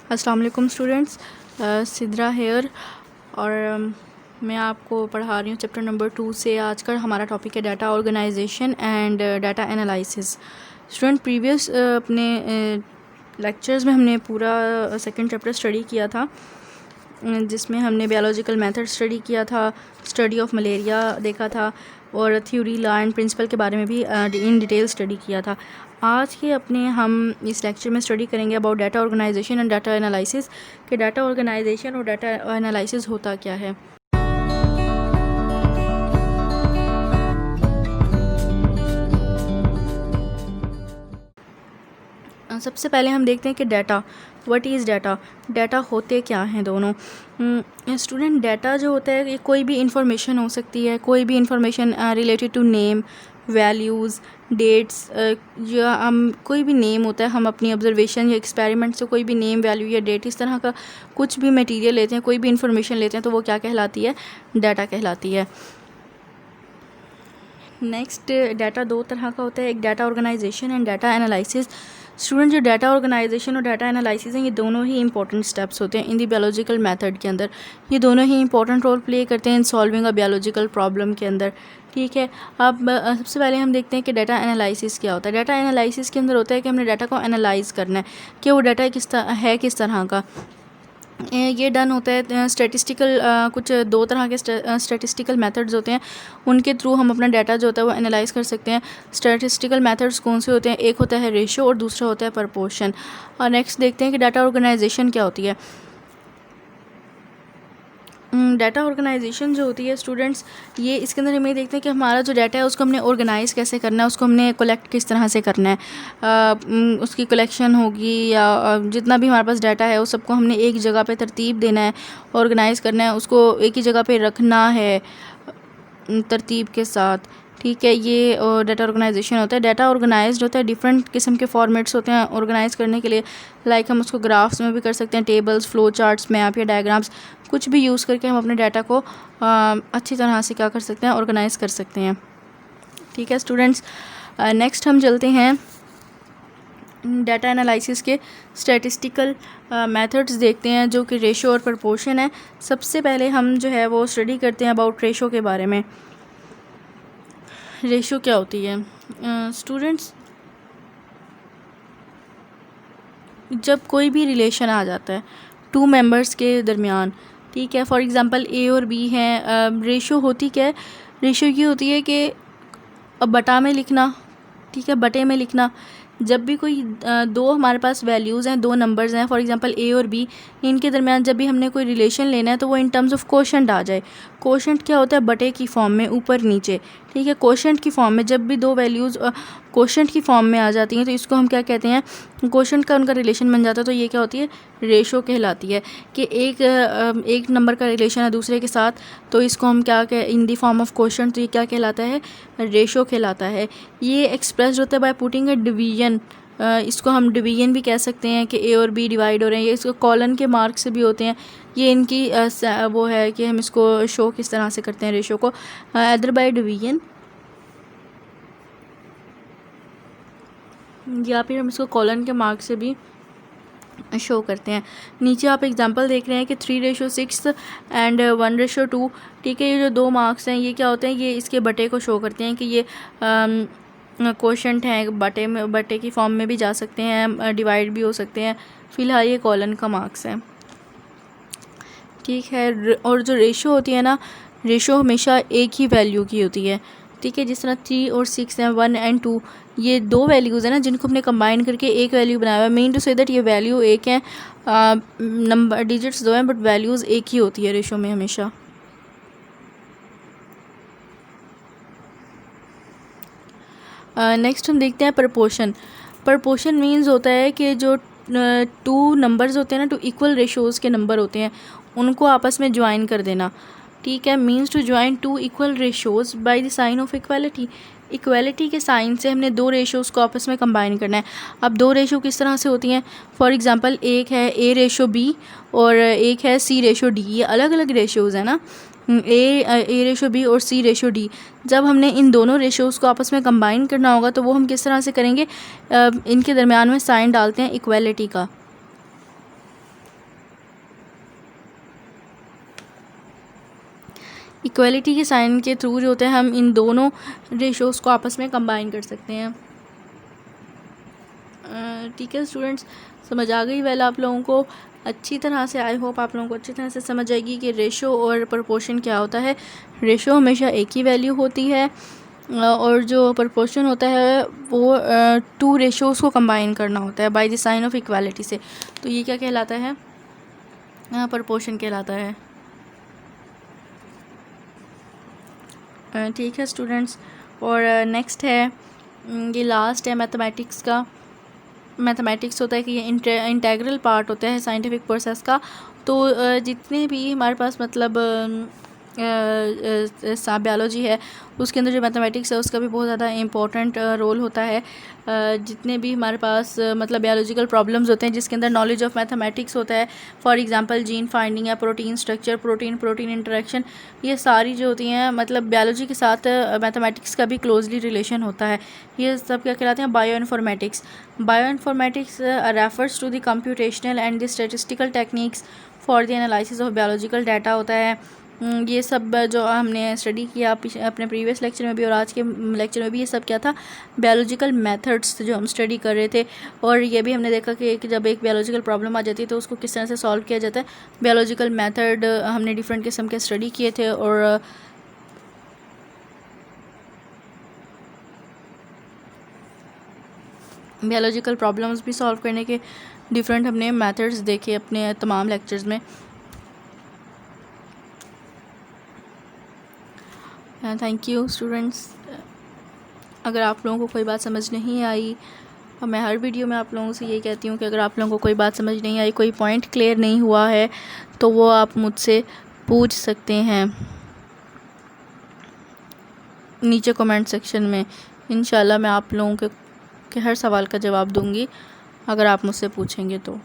अस्सलाम वालेकुम students, Sidra hair और मैं आपको पढ़ा रही हूँ चैप्टर नंबर 2 से। आज का हमारा टॉपिक है data organization and data analysis. Student previous अपने लेक्चर्स में हमने पूरा सेकंड चैप्टर स्टडी किया था, जिसमें हमने बायोलॉजिकल मेथड स्टडी किया था, स्टडी ऑफ मलेरिया देखा था और थ्योरी लॉ एंड प्रिंसिपल के बारे में भी इन डिटेल स्टडी किया था। आज के अपने हम इस लेक्चर में स्टडी करेंगे about data organization and data analysis कि डाटा ऑर्गेनाइजेशन और डाटा एनालिसिस होता क्या है। सबसे पहले हम देखते हैं कि data, what is data, data होते क्या हैं दोनों। स्टूडेंट डाटा जो होता है ये कोई भी इंफॉर्मेशन हो सकती है, कोई भी information related to name, values, dates, या हम कोई भी नेम होता है, हम अपनी ऑब्जर्वेशन या एक्सपेरिमेंट से कोई भी नेम, वैल्यू या डेट इस तरह का कुछ भी मटेरियल लेते हैं, कोई भी इंफॉर्मेशन लेते हैं तो वो क्या कहलाती है, डाटा कहलाती है। नेक्स्ट, डाटा दो तरह का होता है, एक data organization and data analysis. Student जो डाटा ऑर्गेनाइजेशन और डाटा एनालिसिस हैं ये दोनों ही इंपॉर्टेंट स्टेप्स होते हैं इन दी बायोलॉजिकल मेथड के अंदर। ये दोनों ही इंपॉर्टेंट रोल प्ले करते हैं in solving a biological problem के अंदर। ठीक है, अब सबसे पहले हम देखते हैं कि डाटा एनालिसिस क्या होता है। डाटा एनालिसिस के अंदर होता है कि हमने डाटा को एनालाइज करना है कि वो डाटा किस तरह का। ये डन होता है स्टैटिस्टिकल, कुछ दो तरह के स्टैटिस्टिकल मेथड्स होते हैं, उनके थ्रू हम अपना डाटा जो होता है वो एनालाइज कर सकते हैं। स्टैटिस्टिकल मेथड्स कौन से होते हैं, एक होता है रेशो और दूसरा होता है प्रपोर्शन। और नेक्स्ट देखते हैं कि डाटा ऑर्गेनाइजेशन क्या होती है। डाटा ऑर्गेनाइजेशन जो होती है स्टूडेंट्स, ये इसके अंदर हम ये देखते हैं कि हमारा जो डाटा है उसको हमने ऑर्गेनाइज़ कैसे करना है, उसको हमने कलेक्ट किस तरह से करना है। उसकी कलेक्शन होगी या जितना भी हमारे पास डाटा है उस सबको हमने एक जगह पे तरतीब देना है, ऑर्गेनाइज़ करना है, उसको एक ही जगह पे रखना है तरतीब के साथ। ठीक है, ये डाटा ऑर्गेनाइजेशन होता है। डाटा ऑर्गेनाइज्ड होता है, डिफरेंट किस्म के फॉर्मेट्स होते हैं ऑर्गेनाइज़ करने के लिए। लाइक हम उसको ग्राफ्स में भी कर सकते हैं, टेबल्स, फ्लो चार्ट्स, मैप या डायग्राम्स, कुछ भी यूज़ करके हम अपने डाटा को अच्छी तरह से क्या कर सकते हैं, ऑर्गेनाइज़ कर सकते हैं। ठीक है स्टूडेंट्स, नेक्स्ट हम चलते हैं डाटा एनालिसिस के स्टैटिस्टिकल मेथड्स देखते हैं जो कि रेशो और प्रपोर्शन है। सबसे पहले हम जो है वो स्टडी करते हैं अबाउट रेशो के बारे में। रेशो क्या होती है स्टूडेंट्स, जब कोई भी रिलेशन आ जाता है टू मेंबर्स के दरमियान, ठीक है, फॉर एग्जांपल ए और बी हैं, रेशो होती क्या है, रेशो ये होती है कि बटा में लिखना, ठीक है, बटे में लिखना। जब भी कोई दो हमारे पास वैल्यूज़ हैं, दो नंबर्स हैं, फॉर एग्जांपल ए और बी, इनके दरमियान जब भी हमने कोई रिलेशन लेना है तो वो इन टर्म्स ऑफ कोशेंट आ जाए। कोशेंट क्या होता है, बटे की फॉर्म में, ऊपर नीचे। ठीक है, कोशेंट की फॉर्म में जब भी दो वैल्यूज़ कोशेंट की फॉर्म में आ जाती हैं तो इसको हम क्या कहते हैं, कोशेंट का उनका रिलेशन बन जाता है, तो ये क्या होती है, रेशो कहलाती है। कि एक नंबर का रिलेशन है दूसरे के साथ तो इसको हम क्या कह, इन दी फॉर्म ऑफ कोशेंट, तो ये क्या कहलाता है, रेशो कहलाता है। ये एक्सप्रेस होता है बाय पुटिंग अ डिवीजन, इसको हम डिवीजन भी कह सकते हैं कि ए और बी डिवाइड हो रहे हैं। ये इसको कॉलन के मार्क से भी होते हैं। ये इनकी वो है कि हम इसको शो किस तरह से करते हैं रेशो को, अदर बाय डिवीजन, या फिर हम इसको कॉलन के मार्क से भी शो करते हैं। नीचे आप एग्जांपल देख रहे हैं कि 3:6 एंड 1:2। ठीक है, ये जो दो मार्क्स हैं ये क्या होते हैं, ये इसके बटे को शो करते हैं कि ये कोशेंट है, बटे की फॉर्म में भी जा सकते हैं, डिवाइड भी हो सकते हैं। फ़िलहाल ये कॉलन का मार्क्स है। ठीक है, और जो रेशो होती है ना, रेशो हमेशा एक ही वैल्यू की होती है। ठीक है, जिस तरह 3 और 6 हैं, 1 और 2, ये दो वैल्यूज़ हैं ना जिनको हमने कंबाइन करके एक वैल्यू बनाया हुआ है। मीन टू से दैट ये वैल्यू एक है, नंबर डिजिट्स दो हैं बट वैल्यूज़ एक ही होती है रेशो में हमेशा। नेक्स्ट हम देखते हैं प्रपोर्शन। प्रपोर्शन मीन्स होता है कि जो टू नंबर्स होते हैं ना, टू इक्वल रेशोज़ के नंबर होते हैं, उनको आपस में ज्वाइन कर देना। ठीक है, means to join two equal ratios by the sign of equality. Equality के साइन से हमने दो रेशोज़ को आपस में कंबाइन करना है। अब दो रेशो किस तरह से होती हैं, फॉर एग्जांपल एक है A/B और एक है C/D। ये अलग अलग रेशोज़ हैं ना, A/B और C/D। जब हमने इन दोनों रेशोज़ को आपस में कंबाइन करना होगा तो वो हम किस तरह से करेंगे, इनके दरमियान में साइन डालते हैं इक्वालिटी का। इक्वलिटी के साइन के थ्रू जो होते हैं हम इन दोनों रेशोज़ को आपस में कंबाइन कर सकते हैं। ठीक है स्टूडेंट्स, समझ आ गई वेल आप लोगों को अच्छी तरह से। आई होप आप लोगों को अच्छी तरह से समझ आएगी कि रेशो और प्रोपोर्शन क्या होता है। रेशो हमेशा एक ही वैल्यू होती है और जो प्रोपोर्शन होता है वो टू रेशोज़ को कंबाइन करना होता है by the sign of equality से। तो ये क्या कहलाता है? प्रोपोर्शन कहलाता है। ठीक है स्टूडेंट्स, और नेक्स्ट है ये लास्ट है मैथमेटिक्स का। मैथमेटिक्स होता है कि ये इंटेग्रल पार्ट होता है साइंटिफिक प्रोसेस का। तो जितने भी हमारे पास मतलब बायोलॉजी है उसके अंदर जो मैथमेटिक्स है उसका भी बहुत ज़्यादा इम्पोर्टेंट रोल होता है। जितने भी हमारे पास मतलब बायोलॉजिकल प्रॉब्लम्स होते हैं जिसके अंदर नॉलेज ऑफ मैथमेटिक्स होता है, फॉर एग्जांपल जीन फाइंडिंग या प्रोटीन स्ट्रक्चर, प्रोटीन इंटरेक्शन, ये सारी जो होती हैं मतलब बायोलॉजी के साथ मैथमेटिक्स का भी क्लोजली रिलेशन होता है। ये सब क्या कहलाते हैं? Bioinformatics. Bioinformatics refers to the computational and the statistical techniques for the analysis of biological data होता है। ये सब जो हमने स्टडी किया अपने प्रीवियस लेक्चर में भी और आज के लेक्चर में भी, ये सब क्या था? बायोलॉजिकल मेथड्स जो हम स्टडी कर रहे थे। और ये भी हमने देखा कि जब एक बायोलॉजिकल प्रॉब्लम आ जाती है तो उसको किस तरह से सॉल्व किया जाता है। बायोलॉजिकल मेथड हमने डिफरेंट किस्म के स्टडी किए थे और बायोलॉजिकल प्रॉब्लम्स भी सॉल्व करने के डिफरेंट हमने मेथड्स देखे अपने तमाम लेक्चर्स में। Thank you students. अगर आप लोगों को कोई बात समझ नहीं आई, और मैं हर वीडियो में आप लोगों से यही कहती हूँ कि अगर आप लोगों को कोई बात समझ नहीं आई, कोई पॉइंट क्लियर नहीं हुआ है तो वो आप मुझसे पूछ सकते हैं नीचे कमेंट सेक्शन में। इंशाल्लाह मैं आप लोगों के हर सवाल का जवाब दूंगी अगर आप मुझसे पूछेंगे तो।